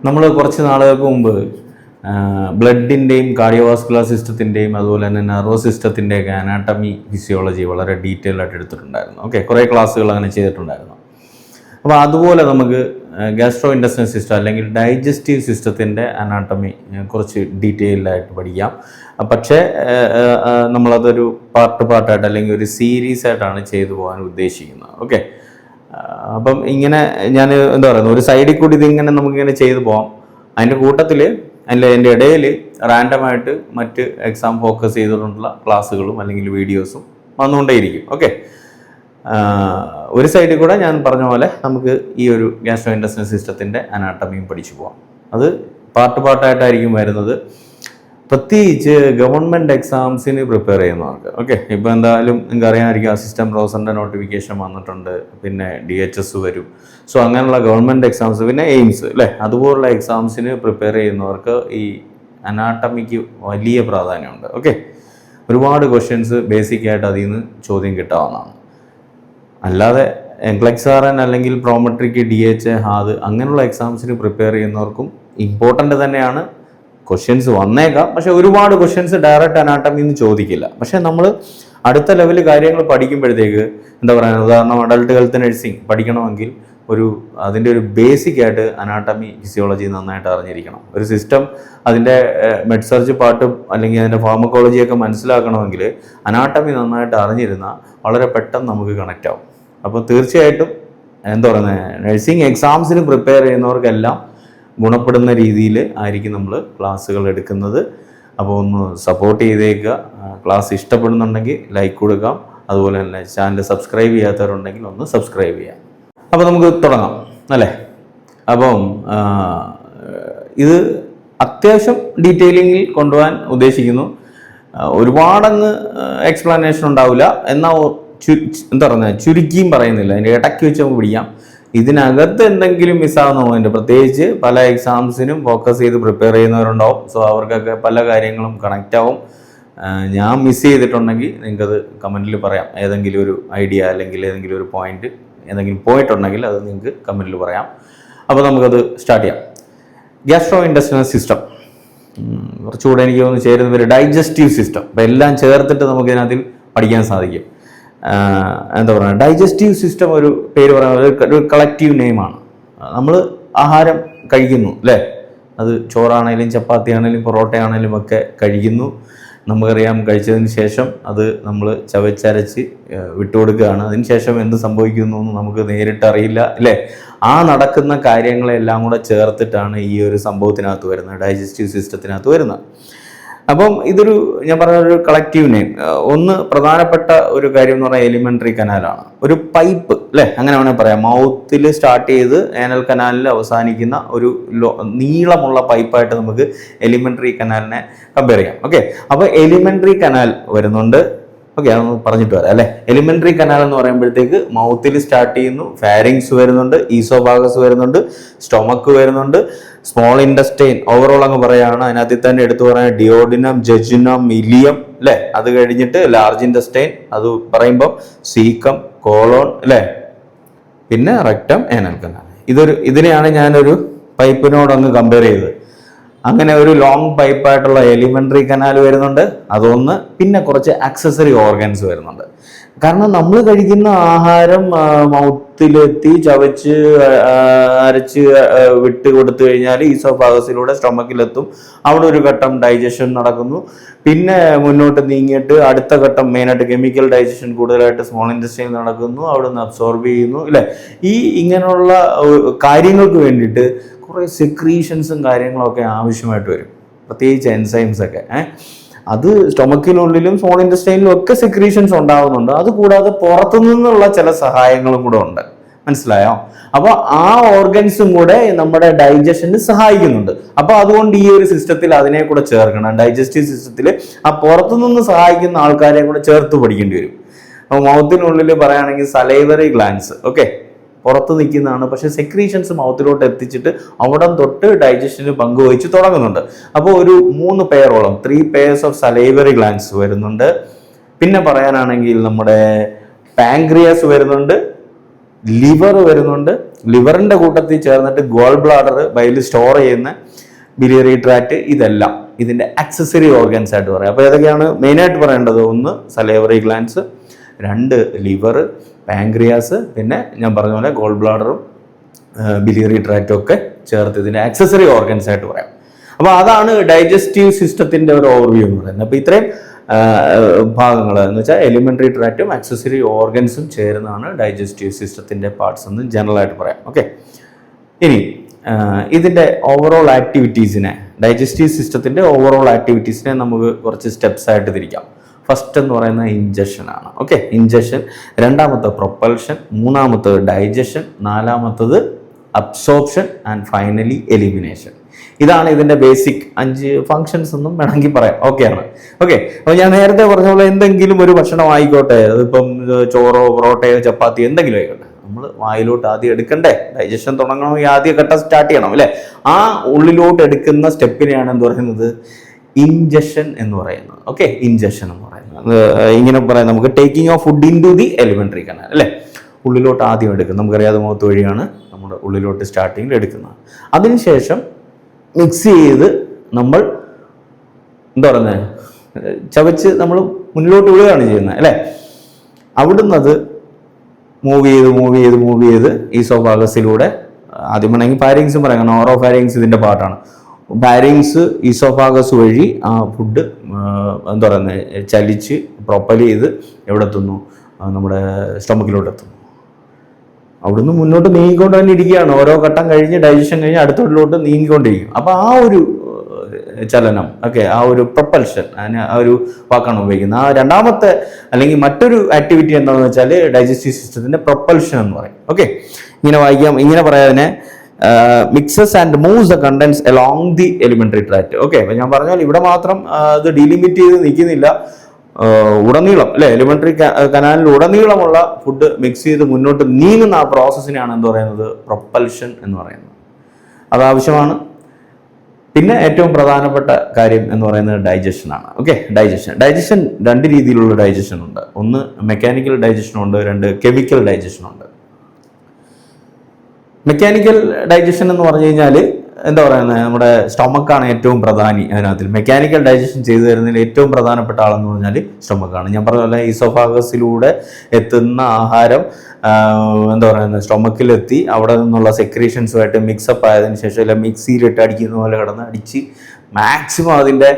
നമ്മൾ കുറച്ച് നാളുകൾക്ക് മുമ്പ് ബ്ലഡിൻ്റെയും കാർഡിയോവാസ്കുലർ സിസ്റ്റത്തിൻ്റെയും അതുപോലെ തന്നെ നെർവസ് സിസ്റ്റത്തിൻ്റെയൊക്കെ അനാട്ടമി ഫിസിയോളജി വളരെ ഡീറ്റെയിൽ ആയിട്ട് എടുത്തിട്ടുണ്ടായിരുന്നു. ഓക്കെ, കുറേ ക്ലാസ്സുകൾ അങ്ങനെ ചെയ്തിട്ടുണ്ടായിരുന്നു. അപ്പോൾ അതുപോലെ നമുക്ക് ഗ്യാസ്ട്രോ ഇൻറ്റെസ്റ്റിനൽ സിസ്റ്റം അല്ലെങ്കിൽ ഡൈജസ്റ്റീവ് സിസ്റ്റത്തിൻ്റെ അനാട്ടമി കുറച്ച് ഡീറ്റെയിൽഡായിട്ട് പഠിക്കാം. പക്ഷേ നമ്മളതൊരു പാർട്ടായിട്ട് അല്ലെങ്കിൽ ഒരു സീരീസ് ആയിട്ടാണ് ചെയ്തു പോകാൻ ഉദ്ദേശിക്കുന്നത്. ഓക്കെ, അപ്പം ഇങ്ങനെ ഞാൻ എന്താ പറയുന്നത്, ഒരു സൈഡിൽ കൂടി ഇതിങ്ങനെ നമുക്കിങ്ങനെ ചെയ്തു പോകാം. അതിൻ്റെ കൂട്ടത്തിൽ അതിൻ്റെ ഇടയിൽ റാൻഡമായിട്ട് മറ്റ് എക്സാം ഫോക്കസ് ചെയ്തുകൊണ്ടുള്ള ക്ലാസ്സുകളും അല്ലെങ്കിൽ വീഡിയോസും വന്നുകൊണ്ടേയിരിക്കും. ഓക്കെ, ഒരു സൈഡിൽ കൂടെ ഞാൻ പറഞ്ഞ പോലെ നമുക്ക് ഈ ഒരു ഗ്യാസ്ട്രോ ഇൻറ്റെസ്റ്റിനൽ സിസ്റ്റത്തിൻ്റെ അനാട്ടമിയും പഠിച്ചു പോകാം. അത് പാർട്ടായിട്ടായിരിക്കും വരുന്നത്. പ്രത്യേകിച്ച് ഗവൺമെൻറ് എക്സാംസിന് പ്രിപ്പയർ ചെയ്യുന്നവർക്ക്. ഓക്കെ, ഇപ്പോൾ എന്തായാലും നിങ്ങൾക്ക് അറിയാമായിരിക്കും, അസിസ്റ്റന്റ് പ്രൊഫസറിൻ്റെ നോട്ടിഫിക്കേഷൻ വന്നിട്ടുണ്ട്, പിന്നെ DHS വരും. സോ അങ്ങനെയുള്ള ഗവൺമെൻറ് എക്സാംസ്, പിന്നെ എയിംസ് അല്ലേ, അതുപോലുള്ള എക്സാംസിന് പ്രിപ്പയർ ചെയ്യുന്നവർക്ക് ഈ അനാട്ടമിക്ക് വലിയ പ്രാധാന്യമുണ്ട്. ഓക്കെ, ഒരുപാട് ക്വസ്റ്റ്യൻസ് ബേസിക്കായിട്ട് അതിൽ നിന്ന് ചോദ്യം കിട്ടാവുന്നതാണ്. അല്ലാതെ എൻക്ലക്സാറൻ അല്ലെങ്കിൽ പ്രോമെട്രിക്ക് DHA ഹാദ് അങ്ങനെയുള്ള എക്സാംസിന് പ്രിപ്പയർ ചെയ്യുന്നവർക്കും ഇമ്പോർട്ടൻ്റ് തന്നെയാണ്. ക്വസ്റ്റ്യൻസ് വന്നേക്കാം, പക്ഷെ ഒരുപാട് ക്വസ്റ്റ്യൻസ് ഡയറക്റ്റ് അനാട്ടമിയിൽ നിന്ന് ചോദിക്കില്ല. പക്ഷെ നമ്മൾ അടുത്ത ലെവല് കാര്യങ്ങൾ പഠിക്കുമ്പോഴത്തേക്ക് എന്താ പറയുക, ഉദാഹരണം അഡൾട്ട് ഹെൽത്ത് നഴ്സിംഗ് പഠിക്കണമെങ്കിൽ അതിൻ്റെ ഒരു ബേസിക് ആയിട്ട് അനാട്ടമി ഫിസിയോളജി നന്നായിട്ട് അറിഞ്ഞിരിക്കണം. ഒരു സിസ്റ്റം അതിൻ്റെ മെഡ്സർജ് പാർട്ട് അല്ലെങ്കിൽ അതിൻ്റെ ഫാർമക്കോളജിയൊക്കെ മനസ്സിലാക്കണമെങ്കിൽ അനാട്ടമി നന്നായിട്ട് അറിഞ്ഞിരുന്നാൽ വളരെ പെട്ടെന്ന് നമുക്ക് കണക്റ്റ് ആവും. അപ്പോൾ തീർച്ചയായിട്ടും എന്താ പറയുന്നത്, നഴ്സിംഗ് എക്സാംസിന് പ്രിപ്പയർ ചെയ്യുന്നവർക്കെല്ലാം ഗുണപ്പെടുന്ന രീതിയിൽ ആയിരിക്കും നമ്മൾ ക്ലാസ്സുകൾ എടുക്കുന്നത്. അപ്പോൾ ഒന്ന് സപ്പോർട്ട് ചെയ്തേക്കുക. ക്ലാസ് ഇഷ്ടപ്പെടുന്നുണ്ടെങ്കിൽ ലൈക്ക് കൊടുക്കാം. അതുപോലെ തന്നെ ചാനൽ സബ്സ്ക്രൈബ് ചെയ്യാത്തവരുണ്ടെങ്കിൽ ഒന്ന് സബ്സ്ക്രൈബ് ചെയ്യാം. അപ്പോൾ നമുക്ക് തുടങ്ങാം അല്ലേ. അപ്പം ഇത് അത്യാവശ്യം ഡീറ്റെയിലിങ്ങിൽ കൊണ്ടുപോകാൻ ഉദ്ദേശിക്കുന്നു. ഒരുപാടങ്ങ് എക്സ്പ്ലനേഷൻ ഉണ്ടാവില്ല, എന്നാൽ എന്താ പറയുന്നത്, ചുരുക്കിയും പറയുന്നില്ല, അതിൻ്റെ ഇടയ്ക്ക് വെച്ച് നമുക്ക് പിടിക്കാം. ഇതിനകത്ത് എന്തെങ്കിലും മിസ്സാകുന്ന പോയിന്റ്, പ്രത്യേകിച്ച് പല എക്സാംസിനും ഫോക്കസ് ചെയ്ത് പ്രിപ്പയർ ചെയ്യുന്നവരുണ്ടാവും. സോ അവർക്കൊക്കെ പല കാര്യങ്ങളും കണക്റ്റ് ആവും. ഞാൻ മിസ് ചെയ്തിട്ടുണ്ടെങ്കിൽ നിങ്ങൾക്കത് കമൻറ്റിൽ പറയാം. ഏതെങ്കിലും ഒരു ഐഡിയ അല്ലെങ്കിൽ ഏതെങ്കിലും ഒരു പോയിന്റ് എന്തെങ്കിലും പോയിട്ടുണ്ടെങ്കിൽ അത് നിങ്ങൾക്ക് കമൻറ്റിൽ പറയാം. അപ്പോൾ നമുക്കത് സ്റ്റാർട്ട് ചെയ്യാം. ഗ്യാസ്ട്രോ ഇൻറ്റെസ്റ്റിനൽ സിസ്റ്റം കുറച്ചുകൂടെ എനിക്ക് തോന്നുന്നു ചേരുന്ന ഒരു ഡൈജസ്റ്റീവ് സിസ്റ്റം. അപ്പോൾ എല്ലാം ചേർത്തിട്ട് നമുക്കിതിനകത്തിൽ പഠിക്കാൻ സാധിക്കും. എന്താ പറയുക, ഡൈജസ്റ്റീവ് സിസ്റ്റം ഒരു പേര് പറയുന്നത് ഒരു കളക്റ്റീവ് നെയിമാണ്. നമ്മൾ ആഹാരം കഴിക്കുന്നു അല്ലേ, അത് ചോറാണേലും ചപ്പാത്തി ആണേലും പൊറോട്ട ആണേലും ഒക്കെ കഴിക്കുന്നു. നമുക്കറിയാം, കഴിച്ചതിന് ശേഷം അത് നമ്മൾ ചവച്ചരച്ച് വിട്ടുകൊടുക്കുകയാണ്. അതിന് ശേഷം എന്ത് സംഭവിക്കുന്നു എന്ന് നമുക്ക് നേരിട്ട് അറിയില്ല അല്ലേ. ആ നടക്കുന്ന കാര്യങ്ങളെല്ലാം കൂടെ ചേർത്തിട്ടാണ് ഈ ഒരു സംഭവത്തിനകത്ത് വരുന്നത്, ഡൈജസ്റ്റീവ് സിസ്റ്റത്തിനകത്ത് വരുന്നത്. അപ്പം ഇതൊരു, ഞാൻ പറഞ്ഞ ഒരു കളക്റ്റീവ് നെയിം. ഒന്ന് പ്രധാനപ്പെട്ട ഒരു കാര്യം എന്ന് പറഞ്ഞാൽ എലിമെൻ്ററി കനാലാണ്. ഒരു പൈപ്പ് അല്ലേ, അങ്ങനെ വേണമെങ്കിൽ പറയാം. മൗത്തിൽ സ്റ്റാർട്ട് ചെയ്ത് ഏനൽ കനാലിൽ അവസാനിക്കുന്ന ഒരു നീളമുള്ള പൈപ്പായിട്ട് നമുക്ക് എലിമെൻ്ററി കനാലിനെ കമ്പയർ ചെയ്യാം. ഓക്കെ, അപ്പോൾ എലിമെൻ്ററി കനാൽ വരുന്നുണ്ട്. ഓക്കെ, അതൊന്ന് പറഞ്ഞിട്ട് വരാം അല്ലേ. എലിമെൻ്ററി കനാൽ എന്ന് പറയുമ്പോഴത്തേക്ക് മൗത്തിൽ സ്റ്റാർട്ട് ചെയ്യുന്നു, ഫാരിങ്സ് വരുന്നുണ്ട്, ഈസോഫാഗസ് വരുന്നുണ്ട്, സ്റ്റൊമക്ക് വരുന്നുണ്ട്, സ്മോൾ ഇൻറ്റസ്റ്റൈൻ ഓവറോൾ അങ്ങ് പറയുകയാണ്. അതിനകത്ത് തന്നെ എടുത്തു പറയാൻ ഡിയോഡിനം, ജെജുനം, ഇലിയം അല്ലേ. അത് കഴിഞ്ഞിട്ട് ലാർജ് ഇൻറ്റസ്റ്റൈൻ, അത് പറയുമ്പോൾ സീക്കം, കോളോൺ അല്ലേ, പിന്നെ റെക്ടം, ഏനൽ കനാൽ. ഇതിനെയാണ് ഞാനൊരു പൈപ്പിനോടൊന്ന് കമ്പയർ ചെയ്തത്. അങ്ങനെ ഒരു ലോങ് പൈപ്പായിട്ടുള്ള എലിമെൻ്ററി കനാൽ വരുന്നുണ്ട്, അതൊന്ന്. പിന്നെ കുറച്ച് ആക്സസറി ഓർഗൻസ് വരുന്നുണ്ട്. കാരണം നമ്മൾ കഴിക്കുന്ന ആഹാരം മൗത്തിലെത്തി ചവച്ച് അരച്ച് വിട്ട് കൊടുത്തു കഴിഞ്ഞാൽ ഈസോഫാഗസിലൂടെ സ്റ്റൊമക്കിലെത്തും. അവിടെ ഒരു ഘട്ടം ഡൈജഷൻ നടക്കുന്നു. പിന്നെ മുന്നോട്ട് നീങ്ങിയിട്ട് അടുത്ത ഘട്ടം മെയിനായിട്ട് കെമിക്കൽ ഡൈജഷൻ കൂടുതലായിട്ട് സ്മോൾ ഇൻറ്റസ്റ്റൈനിൽ നടക്കുന്നു. അവിടെ നിന്ന് അബ്സോർബ് ചെയ്യുന്നു അല്ലേ. ഇങ്ങനെയുള്ള കാര്യങ്ങൾക്ക് വേണ്ടിയിട്ട് കുറേ സെക്രീഷൻസും കാര്യങ്ങളൊക്കെ ആവശ്യമായിട്ട് വരും, പ്രത്യേകിച്ച് എൻസൈംസ് ഒക്കെ. അത് സ്റ്റൊമക്കിനുള്ളിലും സ്മോൾ ഇൻറ്റസ്റ്റൈനിലും ഒക്കെ സെക്രീഷൻസ് ഉണ്ടാകുന്നുണ്ട്. അതുകൂടാതെ പുറത്തു നിന്നുള്ള ചില സഹായങ്ങളും കൂടെ ഉണ്ട്. മനസ്സിലായോ? അപ്പോൾ ആ ഓർഗൻസും കൂടെ നമ്മുടെ ഡൈജഷന് സഹായിക്കുന്നുണ്ട്. അപ്പോൾ അതുകൊണ്ട് ഈ ഒരു സിസ്റ്റത്തിൽ അതിനെ കൂടെ ചേർക്കണം. ഡൈജസ്റ്റീവ് സിസ്റ്റത്തിൽ ആ പുറത്തുനിന്ന് സഹായിക്കുന്ന ആൾക്കാരെ കൂടെ ചേർത്ത് പഠിക്കേണ്ടി വരും. അപ്പോൾ മൗത്തിനുള്ളിൽ പറയുകയാണെങ്കിൽ സലൈവറി ഗ്ലാൻസ് ഓക്കെ പുറത്ത് നിൽക്കുന്നതാണ്, പക്ഷെ സെക്രീഷൻസ് മൗത്തിലോട്ട് എത്തിച്ചിട്ട് അവിടെ തൊട്ട് ഡൈജഷന് പങ്കുവഹിച്ച് തുടങ്ങുന്നുണ്ട്. അപ്പോൾ ഒരു 3 പെയറോളം 3 pairs ഓഫ് സലൈവറി ഗ്ലാൻസ് വരുന്നുണ്ട്. പിന്നെ പറയാനാണെങ്കിൽ നമ്മുടെ പാങ്ക്രിയാസ് വരുന്നുണ്ട്, ലിവർ വരുന്നുണ്ട്, ലിവറിൻ്റെ കൂട്ടത്തിൽ ചേർന്നിട്ട് ഗോൾ ബ്ലാഡർ, ബൈൽ സ്റ്റോർ ചെയ്യുന്ന ബിലിയറി ട്രാക്ട്, ഇതെല്ലാം ഇതിൻ്റെ ആക്സസറി ഓർഗൻസ് ആയിട്ട് പറയാം. അപ്പോൾ ഏതൊക്കെയാണ് മെയിനായിട്ട് പറയേണ്ടത്? ഒന്ന് സലേവറി ഗ്ലാൻസ്, രണ്ട് ലിവർ, പാൻക്രിയാസ്, പിന്നെ ഞാൻ പറഞ്ഞ പോലെ ഗോൾ ബ്ലാഡറും ബിലിയറി ട്രാക്റ്റും ഒക്കെ ചേർത്ത് ഇതിൻ്റെ ആക്സസറി ഓർഗൻസ് ആയിട്ട് പറയാം. അപ്പോൾ അതാണ് ഡൈജസ്റ്റീവ് സിസ്റ്റത്തിൻ്റെ ഒരു ഓവർവ്യൂ എന്ന് പറയുന്നത്. അപ്പോൾ ഇത്രയും ഭാഗങ്ങൾ എന്ന് വെച്ചാൽ എലിമെൻ്ററി ട്രാക്റ്റും ആക്സസറി ഓർഗൻസും ചേരുന്നതാണ് ഡൈജസ്റ്റീവ് സിസ്റ്റത്തിൻ്റെ പാർട്സ് എന്ന് ജനറലായിട്ട് പറയാം. ഓക്കെ, ഇനി ഇതിൻ്റെ ഓവറോൾ ആക്ടിവിറ്റീസിനെ, ഡൈജസ്റ്റീവ് സിസ്റ്റത്തിൻ്റെ ഓവറോൾ ആക്ടിവിറ്റീസിനെ നമുക്ക് കുറച്ച് സ്റ്റെപ്സ് ആയിട്ട് തിരിക്കാം. ഫസ്റ്റ് എന്ന് പറയുന്നത് ഇൻജഷൻ ആണ്. ഓക്കെ, ഇൻജഷൻ, രണ്ടാമത്തെ പ്രൊപ്പൽഷൻ, മൂന്നാമത്തത് ഡൈജഷൻ, നാലാമത്തത് അബ്സോർപ്ഷൻ ആൻഡ് ഫൈനലി എലിമിനേഷൻ. ഇതാണ് ഇതിൻ്റെ ബേസിക് 5 ഫങ്ഷൻസ് എന്നും വേണമെങ്കിൽ പറയാം. ഓക്കെയാണ്. ഓക്കെ, അപ്പോൾ ഞാൻ നേരത്തെ പറഞ്ഞ പോലെ എന്തെങ്കിലും ഒരു ഭക്ഷണം ആയിക്കോട്ടെ, അതിപ്പം ചോറോ പൊറോട്ടയോ ചപ്പാത്തി എന്തെങ്കിലും ആയിക്കോട്ടെ, നമ്മൾ വായിലോട്ട് ആദ്യം എടുക്കണ്ടേ? ഡൈജഷൻ തുടങ്ങണമെങ്കിൽ ആദ്യം ഘട്ടം സ്റ്റാർട്ട് ചെയ്യണം അല്ലേ? ആ ഉള്ളിലോട്ട് എടുക്കുന്ന സ്റ്റെപ്പിനെയാണ് എന്ത് പറയുന്നത്? ഇൻജഷൻ എന്ന് പറയുന്നത്. ഓക്കെ, ഇൻജഷൻ എന്ന് പറയുന്നത് ഇങ്ങനെ പറയാം, നമുക്ക് taking of food into the elementary canal അല്ലേ? ഉള്ളിലോട്ട് ആദ്യം എടുക്കും, നമുക്കറിയാതെ മുഖത്ത് വഴിയാണ് നമ്മുടെ ഉള്ളിലോട്ട് സ്റ്റാർട്ടിങ്ങിൽ എടുക്കുന്നത്. അതിനുശേഷം മിക്സ് ചെയ്ത് നമ്മൾ എന്താ പറയുന്നത്, ചവച്ച് നമ്മൾ മുന്നിലോട്ട് വിടുകയാണ് ചെയ്യുന്നത് അല്ലേ? അവിടുന്ന് അത് മൂവ് ചെയ്ത് ഈസോഫാഗസിലൂടെ, ആദ്യം വേണമെങ്കിൽ ഫാരിങ്സും പറയാം, ഓറോ ഫാരിങ്സ് ഇതിൻ്റെ പാർട്ടാണ്. ഫാരിങ്സ് ഈസോഫാഗസ് വഴി ആ ഫുഡ് എന്താ പറയുന്നത് ചലിച്ച് പ്രൊപ്പൽ ചെയ്ത് എവിടെ എത്തുന്നു? നമ്മുടെ സ്റ്റൊമക്കിലോട്ട് എത്തുന്നു. അവിടുന്ന് മുന്നോട്ട് നീങ്ങിക്കൊണ്ട് തന്നെ ഇരിക്കുകയാണ്. ഓരോ ഘട്ടം കഴിഞ്ഞ് ഡൈജഷൻ കഴിഞ്ഞ് അടുത്തോട്ടിലോട്ട് നീങ്ങിക്കൊണ്ടിരിക്കും. അപ്പോൾ ആ ഒരു ചലനം, ഓക്കെ, ആ ഒരു പ്രൊപ്പൽഷൻ, അതിന് ആ ഒരു വാക്കാണ് ഉപയോഗിക്കുന്നത്. ആ രണ്ടാമത്തെ അല്ലെങ്കിൽ മറ്റൊരു ആക്ടിവിറ്റി എന്താണെന്ന് വെച്ചാൽ ഡൈജസ്റ്റീവ് സിസ്റ്റത്തിൻ്റെ പ്രൊപ്പൽഷൻ എന്ന് പറയും. ഓക്കെ, ഇങ്ങനെ വായിക്കാം, ഇങ്ങനെ പറയാതിനെ mixes and moves the contents along the elementary tract. Okay, അപ്പോൾ ഞാൻ പറഞ്ഞാൽ ഇവിടെ മാത്രം ഇത് ഡിലിമിറ്റ് ചെയ്ത് നിൽക്കുന്നില്ല, ഉടനീളം അല്ലെ, എലിമെൻ്ററി കനാലിൽ ഉടനീളമുള്ള ഫുഡ് മിക്സ് ചെയ്ത് മുന്നോട്ട് നീങ്ങുന്ന ആ പ്രോസസ്സിനെയാണ് എന്ത് പറയുന്നത്? പ്രൊപ്പൽഷൻ എന്ന് പറയുന്നത്. അത് ആവശ്യമാണ്. പിന്നെ ഏറ്റവും പ്രധാനപ്പെട്ട കാര്യം എന്ന് പറയുന്നത് ഡൈജഷനാണ്. ഓക്കെ, ഡൈജഷൻ 2 രീതിയിലുള്ള ഡൈജഷൻ ഉണ്ട്. ഒന്ന് മെക്കാനിക്കൽ ഡൈജഷനുണ്ട്, 2 കെമിക്കൽ ഡൈജഷനുണ്ട്. മെക്കാനിക്കൽ ഡൈജഷൻ എന്ന് പറഞ്ഞു കഴിഞ്ഞാൽ എന്താ പറയുന്നത്, നമ്മുടെ സ്റ്റൊമക്കാണ് ഏറ്റവും പ്രധാനി അതിനകത്തിൽ. മെക്കാനിക്കൽ ഡൈജഷൻ ചെയ്തു തരുന്നതിൽ ഏറ്റവും പ്രധാനപ്പെട്ട ആളെന്ന് പറഞ്ഞാൽ സ്റ്റൊമക്കാണ്. ഞാൻ പറഞ്ഞ പോലെ ഈസോഫാഗസിലൂടെ എത്തുന്ന ആഹാരം എന്താ പറയുന്നത് സ്റ്റൊമക്കിലെത്തി അവിടെ നിന്നുള്ള സെക്രീഷൻസുമായിട്ട് മിക്സപ്പ് ആയതിനു ശേഷം അല്ല മിക്സിയിലിട്ട് അടിക്കുന്ന പോലെ കിടന്ന് അടിച്ച് മാക്സിമം അതിൻ്റെ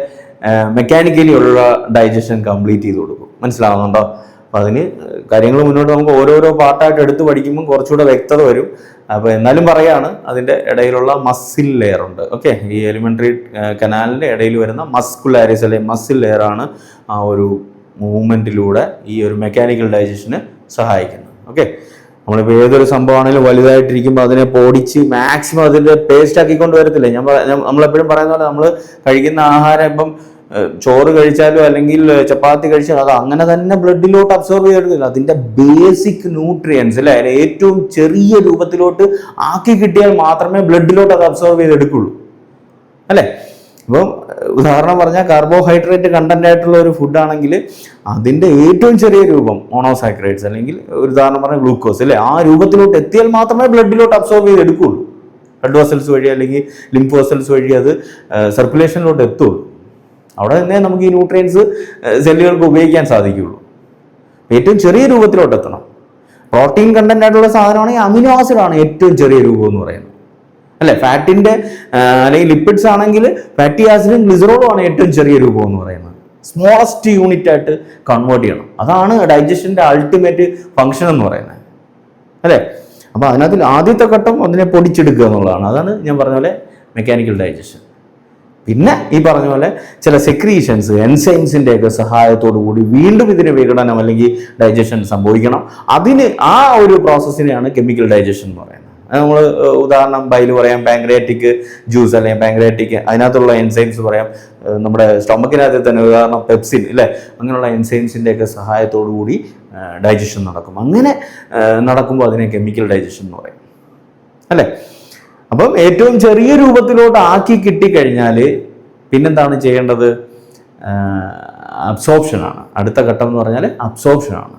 മെക്കാനിക്കലി ഉള്ള ഡൈജഷൻ കംപ്ലീറ്റ് ചെയ്ത് കൊടുക്കും. മനസ്സിലാവുന്നുണ്ടോ? അപ്പോൾ അതിന് കാര്യങ്ങൾ മുന്നോട്ട് നമുക്ക് ഓരോരോ പാർട്ടായിട്ട് എടുത്ത് പഠിക്കുമ്പോൾ കുറച്ചുകൂടെ വ്യക്തത വരും. അപ്പോൾ എന്നാലും പറയാണ്, അതിൻ്റെ ഇടയിലുള്ള മസിൽ ലെയർ ഉണ്ട്. ഓക്കെ, ഈ എലിമെൻ്ററി കനാലിൻ്റെ ഇടയിൽ വരുന്ന മസ്കുലാരിസ് അല്ലെങ്കിൽ മസിൽ ലെയറാണ് ആ ഒരു മൂവ്മെൻറ്റിലൂടെ ഈ ഒരു മെക്കാനിക്കൽ ഡൈജഷന് സഹായിക്കുന്നത്. ഓക്കെ, നമ്മളിപ്പോൾ ഏതൊരു സംഭവമാണെങ്കിലും വലുതായിട്ടിരിക്കുമ്പോൾ അതിനെ പൊടിച്ച് മാക്സിമം അതിൻ്റെ പേസ്റ്റ് ആക്കിക്കൊണ്ട് വരത്തില്ല. നമ്മളെപ്പോഴും പറയുന്ന പോലെ നമ്മൾ കഴിക്കുന്ന ആഹാരം ഇപ്പം ചോറ് കഴിച്ചാലോ അല്ലെങ്കിൽ ചപ്പാത്തി കഴിച്ചാലോ അത് അങ്ങനെ തന്നെ ബ്ലഡിലോട്ട് അബ്സോർവ് ചെയ്തെടുക്കില്ല. അതിൻ്റെ ബേസിക് ന്യൂട്രിയൻസ് അല്ലേ, അതിൽ ഏറ്റവും ചെറിയ രൂപത്തിലോട്ട് ആക്കി കിട്ടിയാൽ മാത്രമേ ബ്ലഡിലോട്ട് അത് അബ്സോർവ് ചെയ്തെടുക്കുള്ളൂ അല്ലേ? ഇപ്പം ഉദാഹരണം പറഞ്ഞാൽ കാർബോഹൈഡ്രേറ്റ് കണ്ടന്റ് ആയിട്ടുള്ള ഒരു ഫുഡാണെങ്കിൽ അതിൻ്റെ ഏറ്റവും ചെറിയ രൂപം മോണോസാക്രൈഡ്സ് അല്ലെങ്കിൽ ഒരു ഉദാഹരണം പറഞ്ഞാൽ ഗ്ലൂക്കോസ് അല്ലേ, ആ രൂപത്തിലോട്ട് എത്തിയാൽ മാത്രമേ ബ്ലഡിലോട്ട് അബ്സോർവ് ചെയ്തെടുക്കുള്ളൂ. ബ്ലഡ് വെസൽസ് വഴി അല്ലെങ്കിൽ ലിംഫ് വെസൽസ് വഴി അത് സർക്കുലേഷനിലോട്ട് എത്തുള്ളൂ. അവിടെ തന്നെ നമുക്ക് ഈ ന്യൂട്രിയൻസ് സെല്ലുകൾക്ക് ഉപയോഗിക്കാൻ സാധിക്കുകയുള്ളൂ. ഏറ്റവും ചെറിയ രൂപത്തിലോട്ട് എത്തണം. പ്രോട്ടീൻ കണ്ടന്റ് ആയിട്ടുള്ള സാധനമാണെങ്കിൽ അമിനോ ആസിഡാണ് ഏറ്റവും ചെറിയ രൂപം എന്ന് പറയുന്നത് അല്ലെ. ഫാറ്റിന്റെ അല്ലെങ്കിൽ ലിപ്പിഡ്സ് ആണെങ്കിൽ ഫാറ്റി ആസിഡും ഗ്ലിസറോളും ആണ് ഏറ്റവും ചെറിയ രൂപം എന്ന് പറയുന്നത്. സ്മോളസ്റ്റ് യൂണിറ്റ് ആയിട്ട് കൺവേർട്ട് ചെയ്യണം. അതാണ് ഡൈജഷന്റെ അൾട്ടിമേറ്റ് ഫങ്ഷൻ എന്ന് പറയുന്നത് അല്ലേ. അപ്പോൾ അതിനകത്തിൽ ആദ്യത്തെ ഘട്ടം അതിനെ പൊടിച്ചെടുക്കുക എന്നുള്ളതാണ്. അതാണ് ഞാൻ പറഞ്ഞ പോലെ മെക്കാനിക്കൽ ഡൈജഷൻ. പിന്നെ ഈ പറഞ്ഞ പോലെ ചില സെക്രീഷൻസ് എൻസൈംസിൻ്റെ ഒക്കെ സഹായത്തോടു കൂടി വീണ്ടും ഇതിന് വിഘടനം അല്ലെങ്കിൽ ഡൈജഷൻ സംഭവിക്കണം. അതിന് ആ ഒരു പ്രോസസ്സിനെയാണ് കെമിക്കൽ ഡൈജഷൻ എന്ന് പറയുന്നത്. നമ്മൾ ഉദാഹരണം ബൈൽ പറയാം, പാങ്ക്രിയാറ്റിക് ജ്യൂസ് അല്ലെങ്കിൽ പാങ്ക്രിയാറ്റിക് അതിനകത്തുള്ള എൻസൈംസ് പറയാം. നമ്മുടെ സ്റ്റൊമക്കിനകത്ത് തന്നെ ഉദാഹരണം പെപ്സിൻ അല്ലേ, അങ്ങനെയുള്ള എൻസൈംസിൻ്റെ ഒക്കെ സഹായത്തോടു കൂടി ഡൈജഷൻ നടക്കും. അങ്ങനെ നടക്കുമ്പോൾ അതിനെ കെമിക്കൽ ഡൈജഷൻ എന്ന് പറയും അല്ലേ. അപ്പം ഏറ്റവും ചെറിയ രൂപത്തിലോട്ട് ആക്കി കിട്ടിക്കഴിഞ്ഞാൽ പിന്നെന്താണ് ചെയ്യേണ്ടത്? അബ്സോർപ്ഷനാണ്. അടുത്ത ഘട്ടം എന്ന് പറഞ്ഞാൽ അബ്സോർപ്ഷനാണ്.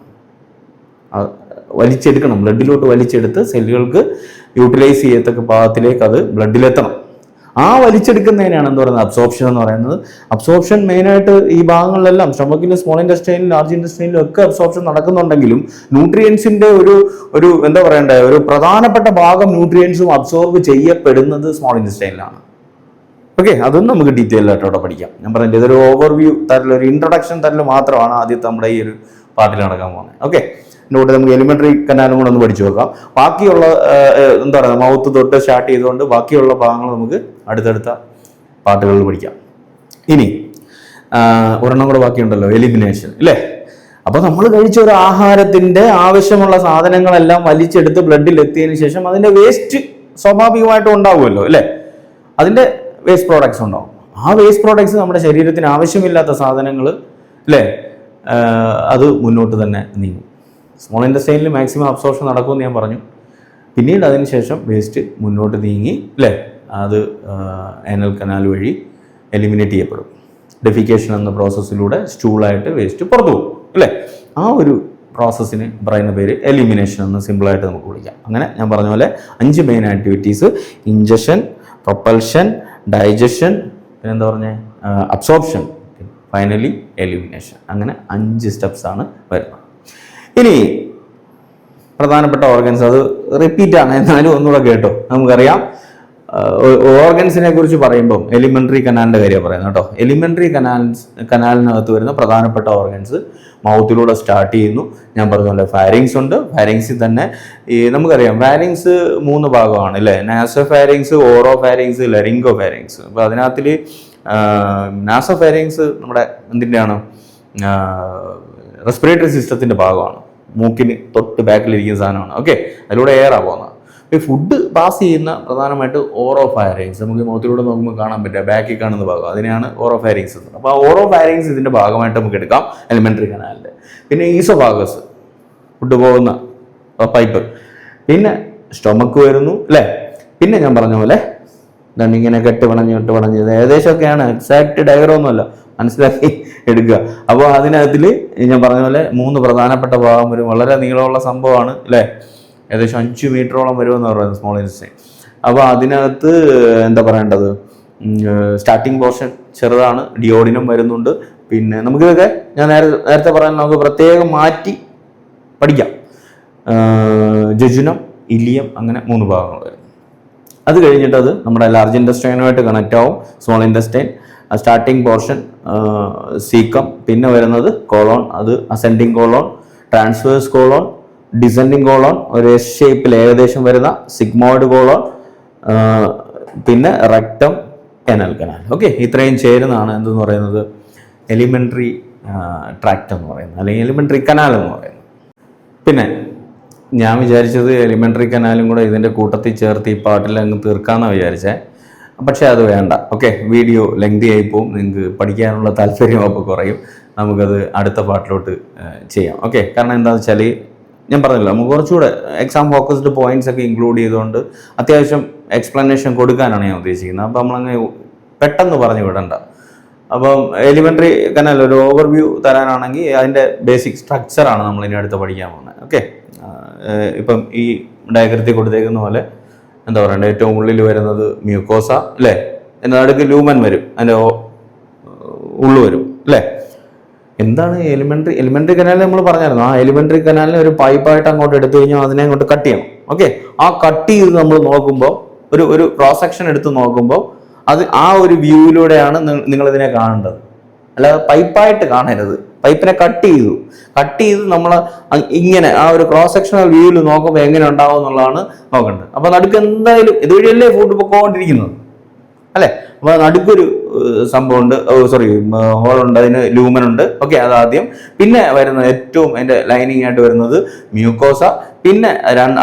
വലിച്ചെടുക്കണം, ബ്ലഡിലോട്ട് വലിച്ചെടുത്ത് സെല്ലുകൾക്ക് യൂട്ടിലൈസ് ചെയ്യത്തക്ക പാകത്തിലേക്ക് അത് ബ്ലഡിലെത്തണം. ആ വലിച്ചെടുക്കുന്നതിനാണ് എന്താ പറയുന്നത് അബ്സോർപ്ഷൻ എന്ന് പറയുന്നത്. അബ്സോർപ്ഷൻ മെയിനായിട്ട് ഈ ഭാഗങ്ങളിലെല്ലാം സ്റ്റൊമക്കിലും സ്മോൾ ഇൻഡസ്ട്രൈനിലും ലാർജ് ഇൻഡസ്ട്രൈനിലും ഒക്കെ അബ്സോർപ്ഷൻ നടക്കുന്നുണ്ടെങ്കിലും ന്യൂട്രിയൻസിന്റെ ഒരു എന്താ പറയണ്ടേ ഒരു പ്രധാനപ്പെട്ട ഭാഗം ന്യൂട്രിയൻസും അബ്സോർബ് ചെയ്യപ്പെടുന്നത് സ്മോൾ ഇൻഡസ്ട്രൈനിലാണ്. ഓക്കെ, അതും നമുക്ക് ഡീറ്റെയിൽ ആയിട്ട് അവിടെ പഠിക്കാം. ഞാൻ പറഞ്ഞിട്ട് ഇതൊരു ഓവർവ്യൂ തരൽ, ഒരു ഇൻട്രൊഡക്ഷൻ തരൽ മാത്രമാണ് ആദ്യത്തെ നമ്മുടെ ഈ ഒരു പാർട്ടിൽ നടക്കാൻ പോകുന്നത്. ഓക്കെ, ഇതിൻ്റെ കൂടെ നമുക്ക് എലിമെന്ററി കനാലും കൂടെ ഒന്ന് പഠിച്ചു നോക്കാം. ബാക്കിയുള്ള എന്താ പറയുക മൗത്ത് തൊട്ട് സ്റ്റാർട്ട് ചെയ്തുകൊണ്ട് ബാക്കിയുള്ള ഭാഗങ്ങൾ നമുക്ക് അടുത്തടുത്ത പാർട്ടുകളിൽ പഠിക്കാം. ഇനി ഒരെണ്ണം കൂടെ ബാക്കിയുണ്ടല്ലോ, എലിമിനേഷൻ അല്ലേ. അപ്പൊ നമ്മൾ കഴിച്ച ഒരു ആഹാരത്തിന്റെ ആവശ്യമുള്ള സാധനങ്ങളെല്ലാം വലിച്ചെടുത്ത് ബ്ലഡിൽ എത്തിയതിനു ശേഷം അതിന്റെ വേസ്റ്റ് സ്വാഭാവികമായിട്ടും ഉണ്ടാവുമല്ലോ അല്ലേ. അതിന്റെ വേസ്റ്റ് പ്രോഡക്ട്സ് ഉണ്ടാവും. ആ വേസ്റ്റ് പ്രോഡക്ട്സ് നമ്മുടെ ശരീരത്തിന് ആവശ്യമില്ലാത്ത സാധനങ്ങൾ അല്ലേ, അത് മുന്നോട്ട് തന്നെ നീങ്ങും. സ്മോൾ ഇൻഡസ്ട്രൈനിൽ മാക്സിമം അബ്സോർപ്ഷൻ നടക്കുമെന്ന് ഞാൻ പറഞ്ഞു. പിന്നീട് അതിനുശേഷം വേസ്റ്റ് മുന്നോട്ട് നീങ്ങി അല്ലേ, അത് ആനൽ കനാൽ വഴി എലിമിനേറ്റ് ചെയ്യപ്പെടും. ഡെഫിക്കേഷൻ എന്ന പ്രോസസ്സിലൂടെ സ്റ്റൂളായിട്ട് വേസ്റ്റ് പുറത്തു പോകും അല്ലേ. ആ ഒരു പ്രോസസ്സിന് പറയുന്ന പേര് എലിമിനേഷൻ എന്ന് സിമ്പിളായിട്ട് നമുക്ക് വിളിക്കാം. അങ്ങനെ ഞാൻ പറഞ്ഞ പോലെ 5 main activities: injection, propulsion, digestion, പിന്നെന്താ പറഞ്ഞേ അബ്സോർപ്ഷൻ, ഫൈനലി എലിമിനേഷൻ. അങ്ങനെ 5 സ്റ്റെപ്സ് ആണ് വരുന്നത്. ഇനി പ്രധാനപ്പെട്ട ഓർഗൻസ്, അത് റിപ്പീറ്റ് ആണ് എന്നാലും ഒന്നുകൂടെ കേട്ടോ. നമുക്കറിയാം ഓർഗൻസിനെ കുറിച്ച് പറയുമ്പം എലിമെന്ററി കനാലിന്റെ കാര്യം പറയുന്നത് കേട്ടോ. എലിമെന്ററി കനാലിനകത്ത് വരുന്ന പ്രധാനപ്പെട്ട ഓർഗൻസ് മൗത്തിലൂടെ സ്റ്റാർട്ട് ചെയ്യുന്നു. ഞാൻ പറഞ്ഞ പോലെ ഫാരിങ്സ് ഉണ്ട്. ഫാരിങ്സിൽ തന്നെ ഈ നമുക്കറിയാം ഫാരിങ്സ് 3 ഭാഗമാണ് അല്ലേ. നാസോ ഫാരിങ്സ്, ഓറോ ഫാരിങ്സ്, ലെറിംഗോ ഫാരിങ്സ്. അപ്പൊ അതിനകത്തിൽ നാസോ ഫാരിങ്സ് നമ്മുടെ എന്തിൻ്റെയാണ്, റെസ്പിറേറ്ററി സിസ്റ്റത്തിന്റെ ഭാഗമാണ്. മൂക്കിന് തൊട്ട് ബാക്കിലിരിക്കുന്ന സാധനമാണ്. ഓക്കെ, അതിലൂടെ എയറാ പോകുന്നത്. ഈ ഫുഡ് പാസ് ചെയ്യുന്ന പ്രധാനമായിട്ട് ഓറോ ഫാരിങ്സ്, നമുക്ക് മൗത്തിലൂടെ നോക്കുമ്പോൾ കാണാൻ പറ്റുക ബാക്കിൽ കാണുന്ന ഭാഗം, അതിനെയാണ് ഓറോ ഫാരിങ്സ് എന്ന്. അപ്പോൾ ആ ഓറോ ഫാരിങ്സ് ഇതിന്റെ ഭാഗമായിട്ട് നമുക്ക് എടുക്കാം എലിമെന്ററി കനാലിന്റെ. പിന്നെ ഈസോഫാഗസ്, ഫുഡ് പോകുന്ന പൈപ്പ്. പിന്നെ സ്റ്റൊമക്ക് വരുന്നു അല്ലേ. പിന്നെ ഞാൻ പറഞ്ഞ പോലെ ഇങ്ങനെ കെട്ട് പണഞ്ഞ് ഏകദേശമൊക്കെയാണ്, എക്സാക്ട് ഡയഗ്രം ഒന്നുമല്ല, മനസ്സിലാക്കി എടുക്കുക. അപ്പോൾ അതിനകത്തിൽ ഞാൻ പറഞ്ഞ പോലെ 3 പ്രധാനപ്പെട്ട ഭാഗം വരും. വളരെ നീളമുള്ള സംഭവമാണ് അല്ലേ. ഏകദേശം 5 മീറ്ററോളം വരുമെന്ന് പറയുന്നത് സ്മോൾ ഇൻഡസ്ട്രൈൻ. അപ്പോൾ അതിനകത്ത് എന്താ പറയേണ്ടത്, സ്റ്റാർട്ടിങ് പോർഷൻ ചെറുതാണ്, ഡിയോഡിനം വരുന്നുണ്ട്. പിന്നെ നമുക്കിതൊക്കെ ഞാൻ നേരത്തെ പറയാൻ നമുക്ക് പ്രത്യേകം മാറ്റി പഠിക്കാം. ജജുനം, ഇലിയം, അങ്ങനെ 3 ഭാഗങ്ങൾ വരും. അത് കഴിഞ്ഞിട്ട് അത് നമ്മുടെ ലാർജ് ഇൻഡസ്ട്രൈനുമായിട്ട് കണക്റ്റ് ആവും. സ്മോൾ ഇൻഡസ്ട്രൈൻ സ്റ്റാർട്ടിങ് പോർഷൻ സീക്കം, പിന്നെ വരുന്നത് കോളോൺ, അത് ascending colon, transverse colon, descending colon, ഒരു എസ് ഷേപ്പിൽ ഏകദേശം വരുന്ന സിഗ്മോയിഡ് കോളോൺ, പിന്നെ റെക്ടം, എനൽ കനാൽ. ഓക്കെ, ഇത്രയും ചേരുന്നതാണ് എന്തെന്ന് പറയുന്നത് എലിമെന്ററി ട്രാക്ട് എന്ന് പറയുന്നത്, അല്ലെങ്കിൽ എലിമെന്ററി കനാൽ എന്ന് പറയുന്നത്. പിന്നെ ഞാൻ വിചാരിച്ചത് എലിമെന്ററി കനാലും കൂടെ ഇതിൻ്റെ കൂട്ടത്തിൽ ചേർത്ത് ഈ പാട്ടിൽ അങ്ങ് തീർക്കാമെന്നാണ് വിചാരിച്ചേ. പക്ഷേ അത് വേണ്ട. ഓക്കെ, വീഡിയോ ലെങ്തി ആയി പോവും, നിങ്ങൾക്ക് പഠിക്കാനുള്ള താല്പര്യം അപ്പോൾ കുറയും. നമുക്കത് അടുത്ത പാട്ടിലോട്ട് ചെയ്യാം. ഓക്കെ, കാരണം എന്താണെന്ന് വെച്ചാൽ ഞാൻ പറഞ്ഞില്ല, നമുക്ക് കുറച്ചുകൂടെ എക്സാം ഫോക്കസ്ഡ് പോയിന്റ്സ് ഒക്കെ ഇൻക്ലൂഡ് ചെയ്തുകൊണ്ട് അത്യാവശ്യം എക്സ്പ്ലനേഷൻ കൊടുക്കാനാണ് ഞാൻ ഉദ്ദേശിക്കുന്നത്. അപ്പം നമ്മളങ്ങ് പെട്ടെന്ന് പറഞ്ഞു വിടണ്ട. അപ്പം എലിമെന്ററി കനാൽ ഒരു ഓവർവ്യൂ തരാനാണെങ്കിൽ അതിൻ്റെ ബേസിക് സ്ട്രക്ചറാണ് നമ്മൾ ഇനി അടുത്ത് പഠിക്കാൻ പോകുന്നത്. ഓക്കെ, ഇപ്പം ഈ ഡയഗ്രത്തിൽ കൊടുത്തേക്കുന്ന പോലെ എന്താ പറയണ്ടത്, ഏറ്റവും ഉള്ളിൽ വരുന്നത് മ്യൂക്കോസ അല്ലേ, അതിൻ്റെ നടുക്ക് ലൂമൻ വരും, അതിൻ്റെ ഉള്ളു വരും അല്ലേ. എന്താണ് എലിമെന്ററി കനാൽ നമ്മൾ പറഞ്ഞായിരുന്നു. ആ എലിമെന്ററി കനാലിനെ ഒരു പൈപ്പായിട്ട് അങ്ങോട്ട് എടുത്തു കഴിഞ്ഞാൽ അതിനെ അങ്ങോട്ട് കട്ട് ചെയ്യണം. ഓക്കെ, ആ കട്ട് ചെയ്ത് നമ്മൾ നോക്കുമ്പോൾ ഒരു ക്രോസ് സെക്ഷൻ എടുത്ത് നോക്കുമ്പോൾ അത് ആ ഒരു വ്യൂവിലൂടെയാണ് നിങ്ങൾ ഇതിനെ കാണേണ്ടത്, അല്ലാതെ പൈപ്പായിട്ട് കാണരുത്. പൈപ്പിനെ കട്ട് ചെയ്ത് നമ്മൾ ഇങ്ങനെ ആ ഒരു ക്രോസ് സെക്ഷണൽ വ്യൂവിൽ നോക്കുമ്പോൾ എങ്ങനെ ഉണ്ടാവും എന്നുള്ളതാണ് നോക്കേണ്ടത്. അപ്പൊ നടുക്ക് എന്തായാലും ഇതുവഴിയല്ലേ ഫുഡ് പൊക്കോണ്ടിരിക്കുന്നത് അല്ലെ. അപ്പൊ നടുക്കൊരു സംഭവം ഉണ്ട്, ഹോളുണ്ട്, അതിന് ലൂമൻ ഉണ്ട്. ഓക്കെ, അതാദ്യം. പിന്നെ വരുന്ന ഏറ്റവും അതിന്റെ ലൈനിങ് ആയിട്ട് വരുന്നത് മ്യൂക്കോസ. പിന്നെ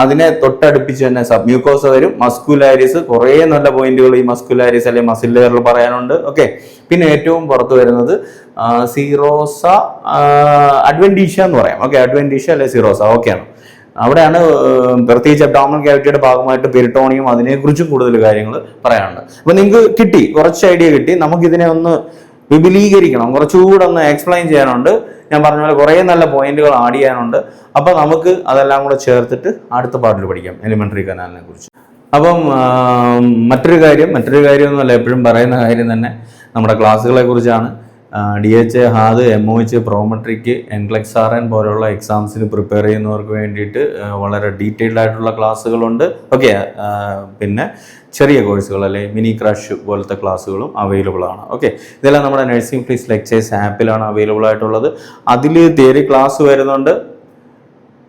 അതിനെ തൊട്ടടുപ്പിച്ച് തന്നെ സബ് മ്യൂക്കോസ വരും, മസ്കുലാരിസ്. കുറേ നല്ല പോയിന്റുകൾ ഈ മസ്കുലാരിസ് അല്ലെങ്കിൽ മസിൽ ലെയറിൽ പറയാനുണ്ട്. ഓക്കെ, പിന്നെ ഏറ്റവും പുറത്ത് വരുന്നത് സീറോസ അഡ്വെന്റീഷ്യ എന്ന് പറയാം. ഓക്കെ, അഡ്വെന്റീഷ്യ അല്ലെ സീറോസ. ഓക്കെയാണ്. അവിടെയാണ് പ്രത്യേകിച്ച് അബ്ഡോമിനൽ ക്യാവിറ്റിയുടെ ഭാഗമായിട്ട് പെരിട്ടോണിയം, അതിനെക്കുറിച്ചും കൂടുതൽ കാര്യങ്ങൾ പറയാനുണ്ട്. അപ്പൊ നിങ്ങൾക്ക് കിട്ടി, കുറച്ച് ഐഡിയ കിട്ടി. നമുക്കിതിനെ ഒന്ന് വിപുലീകരിക്കണം, കുറച്ചുകൂടെ ഒന്ന് എക്സ്പ്ലെയിൻ ചെയ്യാനുണ്ട്. ഞാൻ പറഞ്ഞ പോലെ കുറേ നല്ല പോയിന്റുകൾ ആഡ് ചെയ്യാനുണ്ട്. അപ്പോൾ നമുക്ക് അതെല്ലാം കൂടെ ചേർത്തിട്ട് അടുത്ത പാർട്ടിൽ പഠിക്കാം എലിമെൻ്ററി കനാലിനെ കുറിച്ച്. അപ്പം മറ്റൊരു കാര്യമൊന്നുമല്ല, എപ്പോഴും പറയുന്ന കാര്യം തന്നെ നമ്മുടെ ക്ലാസ്സുകളെ കുറിച്ചാണ്. DHA, HAAD, MOH, Prometric, NCLEX-RN പോലുള്ള എക്സാംസിന് പ്രിപ്പയർ ചെയ്യുന്നവർക്ക് വേണ്ടിയിട്ട് വളരെ ഡീറ്റെയിൽഡ് ആയിട്ടുള്ള ക്ലാസ്സുകളുണ്ട്. ഓക്കെ, പിന്നെ ചെറിയ കോഴ്സുകൾ അല്ലെങ്കിൽ മിനി ക്രാഷ് പോലത്തെ ക്ലാസ്സുകളും അവൈലബിൾ ആണ്. ഓക്കെ, ഇതെല്ലാം നമ്മുടെ നഴ്സിംഗ് പ്ലീസ് ലെക്ചേഴ്സ് ആപ്പിലാണ് അവൈലബിൾ ആയിട്ടുള്ളത്. അതിൽ തിയറി ക്ലാസ് വരുന്നുണ്ട്.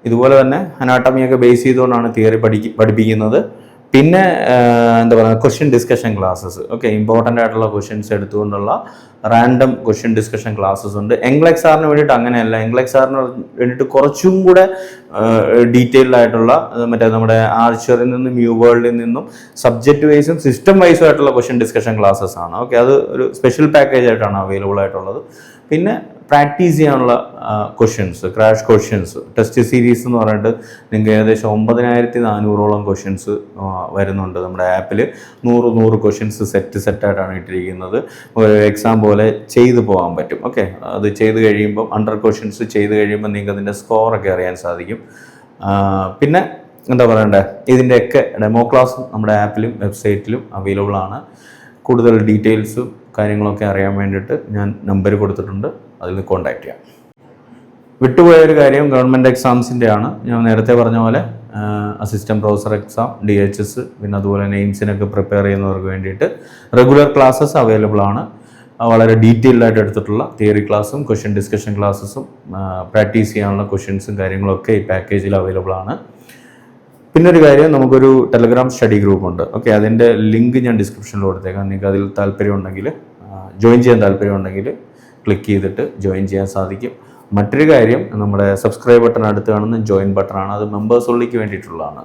ഇതുപോലെ തന്നെ അനാട്ടമിയൊക്കെ ബേസ് ചെയ്തുകൊണ്ടാണ് തിയറി പഠിപ്പിക്കുന്നത്. പിന്നെ എന്താ പറയുക, question discussion classes. Okay, important ആയിട്ടുള്ള ക്വസ്റ്റ്യൻസ് എടുത്തുകൊണ്ടുള്ള റാൻഡം ക്വസ്റ്റ്യൻ ഡിസ്കഷൻ ക്ലാസ്സസ് ഉണ്ട്. NCLEX-RN വേണ്ടിയിട്ട് അങ്ങനെയല്ല. NCLEX-RN വേണ്ടിയിട്ട് കുറച്ചും കൂടെ ഡീറ്റെയിൽഡ് ആയിട്ടുള്ള മറ്റേ നമ്മുടെ ആർച്ചറിൽ നിന്നും ന്യൂ വേൾഡിൽ നിന്നും സബ്ജക്റ്റ് വൈസും സിസ്റ്റം വൈസും ആയിട്ടുള്ള ക്വസ്റ്റ്യൻ ഡിസ്കഷൻ ക്ലാസ്സസ് ആണ്. ഓക്കെ, അത് ഒരു സ്പെഷ്യൽ പാക്കേജ് ആയിട്ടാണ് അവൈലബിൾ ആയിട്ടുള്ളത്. പിന്നെ പ്രാക്ടീസ് ചെയ്യാനുള്ള questions, crash questions, test series എന്ന് പറഞ്ഞിട്ട് നിങ്ങൾക്ക് ഏകദേശം 9400 ക്വസ്റ്റ്യൻസ് വരുന്നുണ്ട് നമ്മുടെ ആപ്പിൽ. 100 ക്വസ്റ്റ്യൻസ് സെറ്റായിട്ടാണ് ഇട്ടിരിക്കുന്നത്. ഒരു എക്സാം പോലെ ചെയ്തു പോകാൻ പറ്റും. ഓക്കെ, അത് ചെയ്ത് കഴിയുമ്പോൾ 100 ക്വസ്റ്റ്യൻസ് ചെയ്ത് കഴിയുമ്പോൾ നിങ്ങൾക്ക് അതിൻ്റെ സ്കോറൊക്കെ അറിയാൻ സാധിക്കും. പിന്നെ എന്താ പറയണ്ടേ, ഇതിൻ്റെയൊക്കെ ഡെമോ ക്ലാസ്സും നമ്മുടെ ആപ്പിലും വെബ്സൈറ്റിലും അവൈലബിൾ ആണ്. കൂടുതൽ ഡീറ്റെയിൽസും കാര്യങ്ങളൊക്കെ അറിയാൻ വേണ്ടിയിട്ട് ഞാൻ നമ്പർ കൊടുത്തിട്ടുണ്ട്, അതിൽ കോൺടാക്റ്റ് ചെയ്യാം. വിട്ടുപോയൊരു കാര്യം ഗവൺമെൻറ് എക്സാംസിൻ്റെ ആണ്. ഞാൻ നേരത്തെ പറഞ്ഞ പോലെ അസിസ്റ്റൻറ്റ് പ്രൊഫസർ എക്സാം, DHS, പിന്നെ അതുപോലെ നെയിംസിനൊക്കെ പ്രിപ്പയർ ചെയ്യുന്നവർക്ക് വേണ്ടിയിട്ട് റെഗുലർ ക്ലാസ്സസ് അവൈലബിൾ ആണ്. വളരെ ഡീറ്റെയിൽഡ് ആയിട്ട് എടുത്തിട്ടുള്ള തിയറി ക്ലാസ്സും ക്വസ്റ്റ്യൻ ഡിസ്കഷൻ ക്ലാസ്സസും പ്രാക്ടീസ് ചെയ്യാനുള്ള ക്വസ്റ്റ്യൻസും കാര്യങ്ങളൊക്കെ ഈ പാക്കേജിൽ അവൈലബിൾ ആണ്. പിന്നൊരു കാര്യം, നമുക്കൊരു ടെലഗ്രാം സ്റ്റഡി ഗ്രൂപ്പ് ഉണ്ട്. ഓക്കെ, അതിൻ്റെ ലിങ്ക് ഞാൻ ഡിസ്ക്രിപ്ഷനിൽ കൊടുത്തേക്കാം. നിങ്ങൾക്ക് അതിൽ താല്പര്യമുണ്ടെങ്കിൽ, ജോയിൻ ചെയ്യാൻ താല്പര്യമുണ്ടെങ്കിൽ ക്ലിക്ക് ചെയ്തിട്ട് ജോയിൻ ചെയ്യാൻ സാധിക്കും. മറ്റൊരു കാര്യം, നമ്മുടെ സബ്സ്ക്രൈബ് ബട്ടൺ അടുത്ത് കാണുന്ന ജോയിൻ ബട്ടണാണ്. അത് മെമ്പേഴ്സ് ഉള്ളിക്ക് വേണ്ടിയിട്ടുള്ളതാണ്.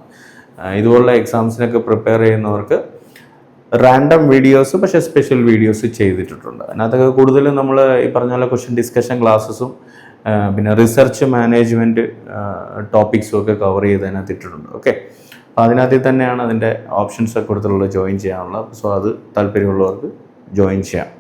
ഇതുപോലുള്ള എക്സാംസിനൊക്കെ പ്രിപ്പയർ ചെയ്യുന്നവർക്ക് റാൻഡം വീഡിയോസ്, പക്ഷേ സ്പെഷ്യൽ വീഡിയോസ് ചെയ്തിട്ടുണ്ട്. അതിനകത്തൊക്കെ കൂടുതലും നമ്മൾ ഈ പറഞ്ഞ പോലെ ക്വസ്റ്റ്യൻ ഡിസ്കഷൻ ക്ലാസ്സസും പിന്നെ റിസർച്ച് മാനേജ്മെൻറ്റ് ടോപ്പിക്സും ഒക്കെ കവർ ചെയ്ത് അതിനകത്ത് ഇട്ടിട്ടുണ്ട്. ഓക്കെ, അപ്പോൾ അതിനകത്ത് തന്നെയാണ് അതിൻ്റെ ഓപ്ഷൻസൊക്കെ കൊടുത്തുള്ളത് ജോയിൻ ചെയ്യാനുള്ളത്. സോ അത് താല്പര്യമുള്ളവർക്ക് ജോയിൻ ചെയ്യാം.